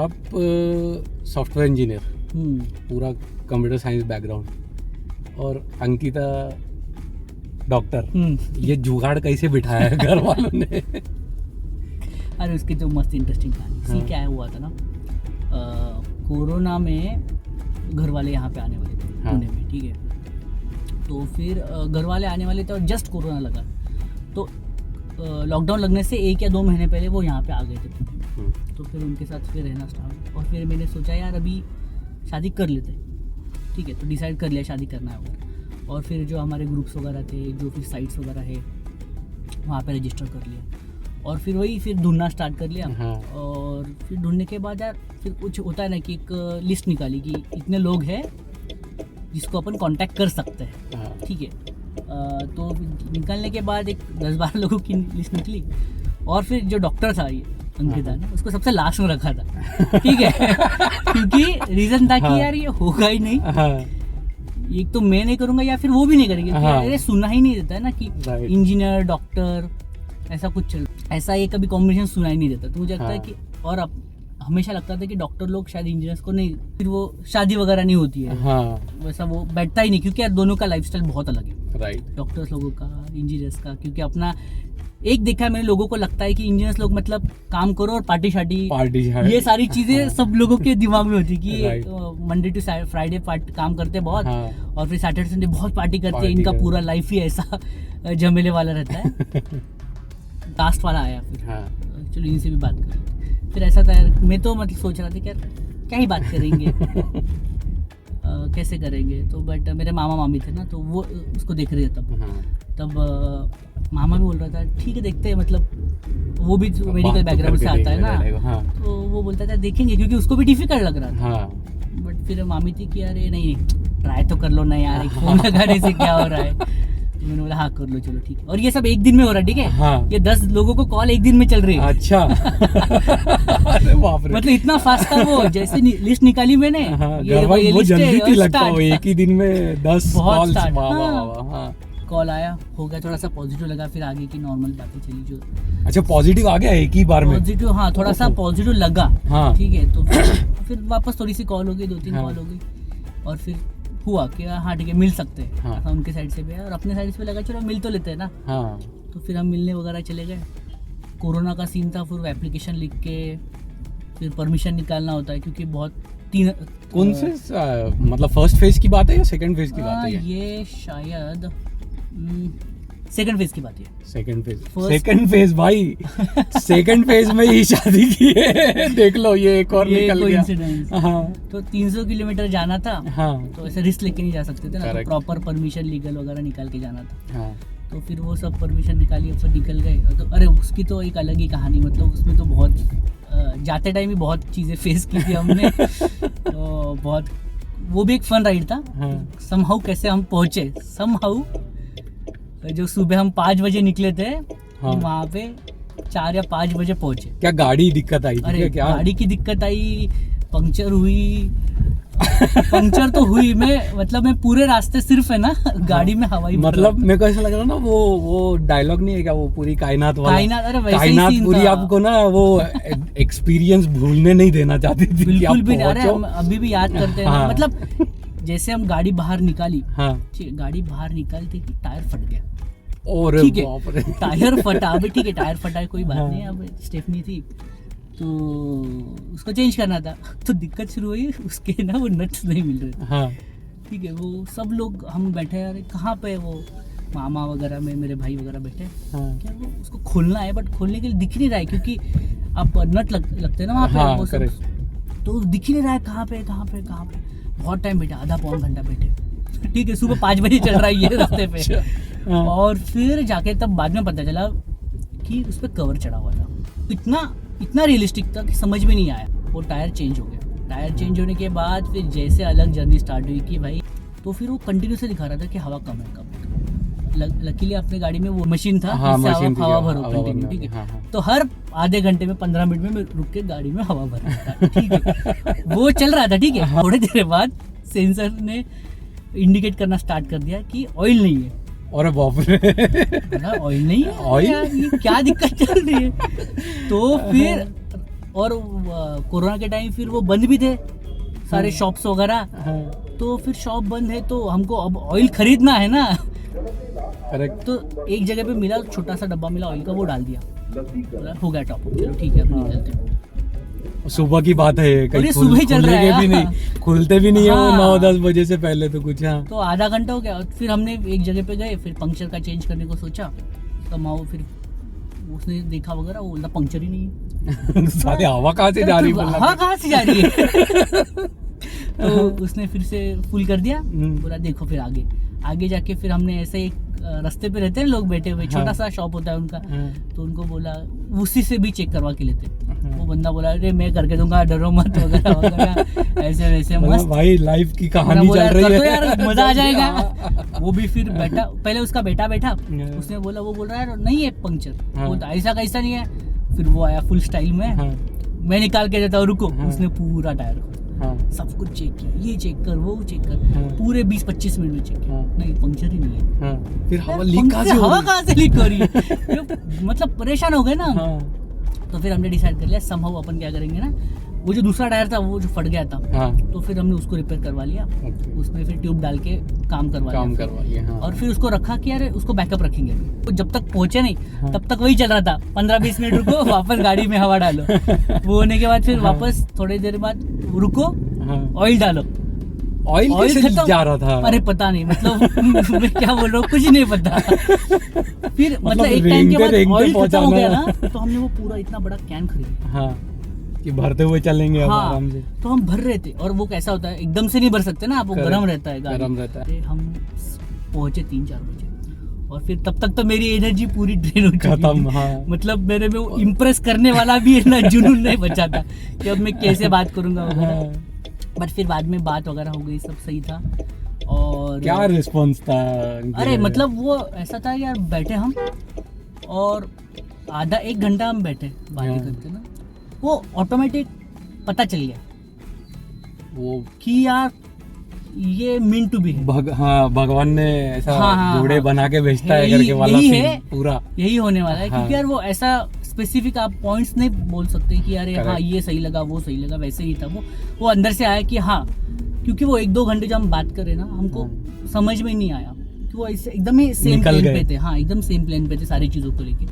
आप software engineer, पूरा computer science background, और अंकिता डॉक्टर, ये जुगाड़ कैसे बिठाया है घर वालों ने? अरे उसकी तो मस्त इंटरेस्टिंग कहानी। सी क्या हुआ था ना, कोरोना में घर वाले यहाँ पे आने वाले थे पुणे में, ठीक है। तो फिर घर वाले आने वाले थे और जस्ट कोरोना लगा, तो लॉकडाउन लगने से 1 या 2 महीने पहले वो यहाँ पे आ गए थे। तो फिर उनके साथ फिर रहना स्टार्ट, और फिर मैंने सोचा यार अभी शादी कर लेते, ठीक है। तो डिसाइड कर लिया शादी करना है वगैरह, और फिर जो हमारे ग्रुप्स वगैरह थे, जो फिर साइट्स वगैरह है, वहाँ पे रजिस्टर कर लिया, और फिर वही फिर ढूंढना स्टार्ट कर लिया। और फिर ढूंढने के बाद यार फिर कुछ होता है ना कि एक लिस्ट निकाली कि इतने लोग हैं जिसको अपन कांटेक्ट कर सकते हैं, ठीक है। तो निकालने के बाद एक 10-12 लोगों की लिस्ट निकली, और फिर जो डॉक्टर था ये अंकिता ने, उसको सबसे लास्ट में रखा था, ठीक है। क्योंकि रीज़न था कि यार ये होगा ही नहीं, एक तो मैं नहीं करूँगा या फिर वो भी नहीं करेंगे, अरे सुना ही नहीं देता है ना कि इंजीनियर डॉक्टर ऐसा कुछ ऐसा ये कभी कॉम्बिनेशन सुना ही नहीं देता। तो मुझे लगता है कि, और अब हमेशा लगता था कि डॉक्टर लोग शायद इंजीनियर्स को नहीं, फिर वो शादी वगैरह नहीं होती है, वैसा वो बैठता ही नहीं, क्योंकि यार दोनों का लाइफस्टाइल बहुत अलग है, राइट। डॉक्टर्स लोगों का, इंजीनियर्स का, क्योंकि अपना एक देखा है मैंने, लोगों को लगता है कि इंजीनियर्स लोग मतलब काम करो और पार्टी शार्टी ये सारी चीजें सब लोगों के दिमाग में होती कि मंडे टू फ्राइडे काम करते बहुत, और फिर सैटरडे संडे बहुत पार्टी करते हैं, इनका पूरा लाइफ ही ऐसा झमेले वाला रहता है। कास्ट वाला आया फिर, चलो इनसे भी बात करें। फिर ऐसा था यार, मैं तो मतलब सोच रहा था कि यार क्या ही बात करेंगे, कैसे करेंगे। तो बट मेरे मामा मामी थे ना, तो वो उसको देख रहे थे तब मामा भी बोल रहा था ठीक है देखते हैं, मतलब वो भी मेडिकल बैकग्राउंड से आता है ना, तो वो बोलता था देखेंगे, क्योंकि उसको भी डिफिकल्ट लग रहा था। बट फिर मामी थी कि यार नहीं ट्राई तो कर लो ना यार, फोन लगाने से क्या हो रहा है। तो मैंने बोला हाँ कर लो चलो ठीक है, और ये सब एक दिन में हो रहा है, ठीक है। ये 10 लोगों को कॉल एक दिन में चल रही है। अच्छा। अरे बाप रे, मतलब इतना फास्ट था वो, जैसे लिस्ट निकाली मैंने, ये वो जल्दी थी लगता है, एक ही दिन में 10 कॉल। कॉल आया, हो गया, थोड़ा सा पॉजिटिव लगा, फिर आगे की नॉर्मल बातें चली जो। अच्छा पॉजिटिव आ गया एक ही बार में? पॉजिटिव, हाँ थोड़ा सा पॉजिटिव लगा, ठीक है। तो फिर वापस थोड़ी सी कॉल हो गई, 2-3 कॉल हो गई, और फिर हुआ कि हाँ ठीक है मिल सकते हैं, उनके साइड से भी, और अपने साइड से लगा चलो मिल तो लेते हैं ना। तो फिर हम मिलने वगैरह चले गए। कोरोना का सीन था, फिर एप्लीकेशन लिख के फिर परमिशन निकालना होता है, क्योंकि बहुत कौन से मतलब फर्स्ट फेज की बात है या सेकंड फेज की बात है? ये शायद सेकंड फेज की बात है। सेकंड फेज भाई, सेकंड फेज में ही शादी की है। देख लो ये एक और निकल गया। तो 300 किलोमीटर जाना था, तो ऐसे रिस्क लेके नहीं जा सकते थे ना, तो प्रॉपर परमिशन लीगल वगैरह निकाल के जाना था। तो फिर वो सब परमिशन निकाली, फिर निकल गए। तो अरे उसकी तो एक अलग ही कहानी, मतलब उसमें तो बहुत जाते टाइम ही बहुत चीज़ें फेस की थी हमने। तो बहुत, वो भी एक फन राइड था। समहाउ कैसे हम पहुँचे, समहाउ जो सुबह हम 5 बजे निकले थे, वहाँ पे 4 या 5 बजे पहुँचे। क्या गाड़ी दिक्कत आई? अरे क्या गाड़ी की दिक्कत आई, पंक्चर हुई। पंक्चर तो हुई, मैं पूरे रास्ते सिर्फ है ना गाड़ी में हवाई, मतलब मेरे को ऐसा लग रहा ना वो डायलॉग नहीं है क्या, वो पूरी कायनात वाला? अरे वैसे ही सीन पूरी आपको ना वो एक्सपीरियंस भूलने नहीं देना चाहती थी। बिल्कुल भी नहीं। अरे हम अभी भी याद करते हैं, मतलब जैसे हम गाड़ी बाहर निकाली, गाड़ी बाहर निकालते कि टायर फट गया, ठीक है। टायर फटा, अभी ठीक है टायर फटा है कोई बात नहीं, अब स्टेफनी थी तो उसको चेंज करना था। तो दिक्कत शुरू हुई, उसके ना वो नट्स नहीं मिल रहे, ठीक है। वो सब लोग हम बैठे, अरे कहाँ पे वो मामा वगैरह में मेरे भाई वगैरह बैठे, क्या वो उसको खोलना है, बट खोलने के लिए दिख नहीं रहा है, क्योंकि आप नट लगते हैं ना वहाँ पे, वो सब तो दिख ही नहीं रहा है कहाँ पे। बहुत टाइम बैठे, आधा पौन घंटा बैठे, ठीक है। सुबह 5 बजे चल रहा है ये रास्ते पे। और फिर जाके तब बाद में पता चला कि उस पर कवर चढ़ा हुआ था। इतना रियलिस्टिक था कि समझ में नहीं आया। वो टायर चेंज हो गया, टायर चेंज होने के बाद फिर जैसे अलग जर्नी स्टार्ट हुई कि भाई, तो फिर वो कंटिन्यूसली दिखा रहा था कि हवा कम है। लकीली अपने गाड़ी में वो मशीन था, हवा भरो कंटिन्यू, ठीक है। तो हर आधे घंटे में 15 मिनट में मैं रुक के गाड़ी में हवा भर रहा था, ठीक है। वो चल रहा था, ठीक है। थोड़ी देर बाद सेंसर ने इंडिकेट करना स्टार्ट कर दिया कि ऑयल नहीं है। अरे बाप रे, ऑयल नहीं है, ऑयल ये क्या दिक्कत चल रही है। तो फिर और कोरोना के टाइम फिर वो बंद भी थे सारे शॉप्स वगैरह, तो फिर शॉप बंद है तो हमको अब ऑयल खरीदना है ना। करेक्ट। तो एक जगह पे मिला, छोटा सा डब्बा मिला ऑयल का, वो डाल दिया, बोला हो गया टॉप अप, चलो ठीक है अब निकलते हैं। सुबह की बात है, और कहीं ये सुबह ही चल रहा है, भी नहीं, खुलते भी नहीं है वो हाँ। 9-10 बजे से पहले तो कुछ। हाँ तो आधा घंटा हो गया, और फिर हमने एक जगह पे गए, फिर पंक्चर का चेंज करने को सोचा, तो फिर उसने देखा वगैरह, वो बोला पंक्चर ही नहीं है। सारे हवा कहाँ से जा रही है? हवा कहाँ से जा रही है? तो उसने फिर से फुल कर दिया, बोला देखो फिर आगे जाके फिर हमने ऐसे एक रास्ते पे रहते हैं लोग बैठे हुए, छोटा सा शॉप होता है उनका, तो उनको बोला उसी से भी चेक करवा के लेते। वो बंदा बोला अरे मैं करके दूंगा, डरो मत वगैरह वगैरह, ऐसे वैसे मस्त भाई लाइफ की कहानी चल रही है, तो यार मजा आ जाएगा। वो भी फिर बैठा, पहले उसका बेटा बैठा, उसने बोला, वो बोल रहा है नहीं है पंक्चर, वो तो ऐसा कैसा नहीं है। फिर वो आया फुल स्टाइल में, मैं निकाल के देता हूँ रुको, उसने पूरा टायर सब कुछ चेक किया, ये चेक कर वो चेक कर, पूरे 20-25 मिनट में चेक किया, नहीं पंक्चर ही नहीं है। फिर हवा लीक कहाँ से लीक हो रही है? मतलब परेशान हो गए ना। तो फिर हमने डिसाइड कर लिया समहाउ अपन क्या करेंगे ना, वो जो दूसरा टायर था वो जो फट गया था, तो फिर हमने उसको रिपेयर करवा लिया, उसमें फिर ट्यूब डाल के काम करवा लिया। और फिर उसको रखा कि यार उसको बैकअप रखेंगे, तो जब तक पहुंचे नहीं तब तक वही चल रहा था, 15-20 मिनट रुको, वापस गाड़ी में हवा डालो, वो होने के बाद फिर वापस थोड़ी देर बाद रुको, ऑयल डालो। ऑयल खत्म जा रहा था, अरे पता नहीं, मतलब मैं क्या बोल रहा हूँ कुछ नहीं पता। फिर मतलब एक टाइम के बाद ऑयल खत्म हो गया ना, तो हमने वो पूरा इतना बड़ा कैन खरीदा कि भरते हुए चलेंगे आराम से। तो हम भर रहे थे, और वो कैसा होता है एकदम से नहीं भर सकते ना आप, वो गर्म रहता है, गर्म रहता है। हम पहुंचे 3-4 बजे, और फिर तब तक तो मेरी एनर्जी पूरी ड्रेन हो चुकी थी। मतलब मेरे में वो इम्प्रेस करने वाला भी ना जुनून नहीं बचा था कि अब मैं कैसे बात करूंगा वगैरह। बट फिर बाद में बात वगैरह हो गई, सब सही था। और क्या रिस्पॉन्स था? अरे मतलब वो ऐसा था यार, बैठे हम और आधा 1 घंटा हम बैठे बातें करते ना, वो ऑटोमेटिक पता चल गया वो कि यार ये मीन टू बी है। भगवान ने ऐसा घोड़े बना के भेजता है करके वाला यही है, पूरा यही होने वाला है। क्योंकि यार वो ऐसा स्पेसिफिक आप पॉइंट्स नहीं बोल सकते कि यार हाँ ये सही लगा वो सही लगा, वैसे ही था वो अंदर से आया कि हाँ, क्योंकि वो 1-2 घंटे जब हम बात कर रहे ना, हमको समझ में नहीं आया कि वो एकदम ही सेम प्लेन पे थे। हाँ एकदम सेम प्लेन पे थे सारी चीज़ों को लेके।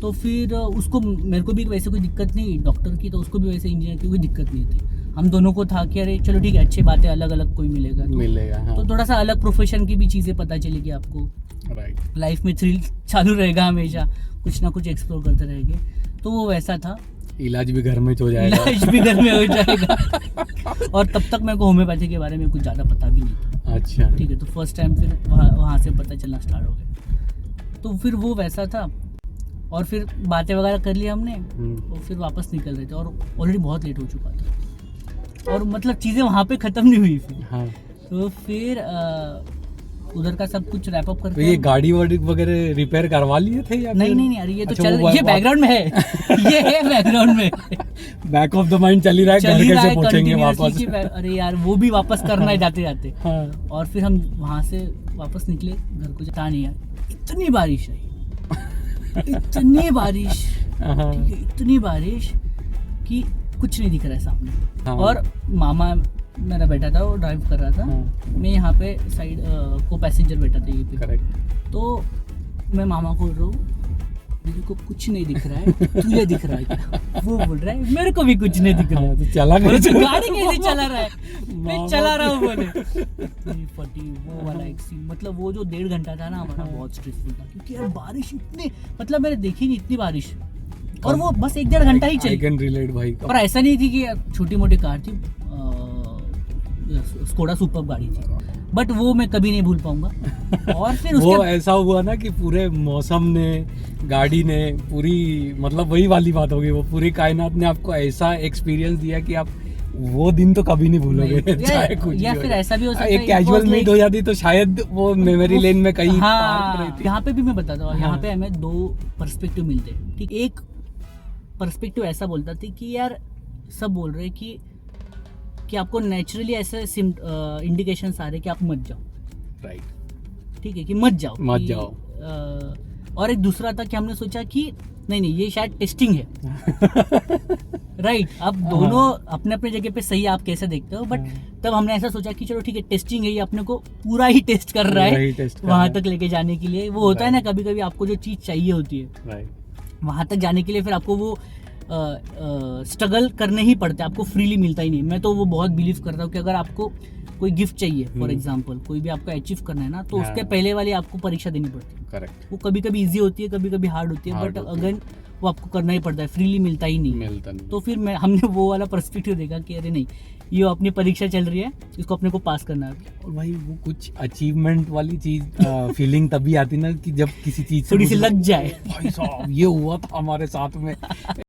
तो फिर उसको, मेरे को भी वैसे कोई दिक्कत नहीं डॉक्टर की, तो उसको भी वैसे इंजीनियर की कोई दिक्कत नहीं थी। हम दोनों को था कि अरे चलो ठीक है, अच्छी बात है, अलग अलग कोई मिलेगा तो थोड़ा सा अलग प्रोफेशन की भी चीज़ें पता चलेगी आपको। लाइफ में थ्रिल चालू रहेगा, हमेशा कुछ ना कुछ एक्सप्लोर करते रहेंगे। तो वो वैसा था। इलाज भी घर में हो जाएगा, और तब तक मेरे को होम्योपैथी के बारे में कुछ ज़्यादा पता भी नहीं था। अच्छा ठीक है, तो फर्स्ट टाइम फिर वहाँ से पता चलना स्टार्ट हो गया। तो फिर वो वैसा था, और फिर बातें वगैरह कर लिया हमने, और फिर वापस निकल रहे थे, और ऑलरेडी बहुत लेट हो चुका था, और मतलब चीज़ें वहाँ पे ख़त्म नहीं हुई फिर। तो फिर उधर का सब कुछ रैप अप करके, तो ये गाड़ी वाड़ी वगैरह रिपेयर करवा लिए थे या नहीं अरे ये तो चल, ये बैकग्राउंड में है। ये है बैकग्राउंड में, बैक ऑफ द माइंड चल ही रहा है, कैसे पहुंचेंगे वापस। अरे यार वो भी वापस करना है जाते जाते। और फिर हम वहाँ से वापस निकले घर को, जाता नहीं यार, इतनी बारिश है, इतनी बारिश, ठीक है, इतनी बारिश कि कुछ नहीं दिख रहा है सामने। और मामा मेरा बैठा था, वो ड्राइव कर रहा था, मैं यहाँ पे साइड को पैसेंजर बैठा था ये पे। तो मैं मामा को बोल रहा हूँ मेरे को कुछ नहीं दिख रहा है, तुझे दिख रहा है क्या? वो बोल रहा है मेरे को भी कुछ नहीं दिख रहा है। तो चला गाड़ी कैसे चला रहा है? मैं चला रहा हूँ बोले। फटी वो वाला एक सीन, मतलब वो जो 1.5 घंटा था ना हमारा, बहुत स्ट्रेसफुल था, क्योंकि यार बारिश इतनी, मतलब मैंने देखी नहीं इतनी बारिश, और वो बस 1-1.5 घंटा ही चली। I can relate भाई। और ऐसा नहीं थी कि छोटी मोटी कार थी, स्कोडा सुपर गाड़ी थी, बट वो मैं कभी नहीं भूल पाऊंगा। और फिर वो ऐसा हुआ ना कि पूरे मौसम ने, गाड़ी ने, पूरी मतलब वही वाली बात होगी, वो पूरी कायनात ने आपको ऐसा एक्सपीरियंस दिया कि आप वो दिन तो कभी नहीं भूलोगे। चाहे कुछ या फिर ऐसा भी हो सकता है, एक कैजुअल मीट हो जाती तो शायद वो मेमोरी लेन में कहीं। हाँ, यहाँ पे भी मैं बताता हूँ, यहाँ पे हमें 2 पर्सपेक्टिव मिलते हैं। ठीक, एक पर्सपेक्टिव ऐसा बोलता था कि यार सब बोल रहे कि आपको नेचुरली ऐसे इंडिकेशंस आ रहे कि आप मत जाओ। राइट, ठीक है, कि मत जाओ। और एक दूसरा था कि हमने सोचा कि नहीं ये शायद टेस्टिंग है। राइट, आप दोनों अपने अपने जगह पे सही, आप कैसे देखते हो, बट तब हमने ऐसा सोचा कि चलो ठीक है, टेस्टिंग है, ये अपने को पूरा ही टेस्ट कर रहा है वहां तक लेके जाने के लिए। वो होता है ना, कभी कभी आपको जो चीज चाहिए होती है वहां तक जाने के लिए फिर आपको वो स्ट्रगल करने ही पड़ते हैं, आपको फ्रीली मिलता ही नहीं। मैं तो वो बहुत बिलीव करता हूँ कि अगर आपको कोई गिफ्ट चाहिए, फॉर एग्जांपल कोई भी आपको अचीव करना है ना, तो उसके पहले वाली आपको परीक्षा देनी पड़ती है। करेक्ट। वो कभी कभी इजी होती है, कभी कभी हार्ड होती है, बट अगेन वो आपको करना ही पड़ता है, फ्रीली मिलता ही नहीं। तो फिर हमने वो वाला पर्सपेक्टिव देखा कि अरे नहीं, ये अपनी परीक्षा चल रही है, इसको अपने को पास करना है। और भाई वो कुछ अचीवमेंट वाली चीज फीलिंग तभी आती ना कि जब किसी चीज थोड़ी सी लग जाए, भाई साहब ये हुआ था हमारे साथ में।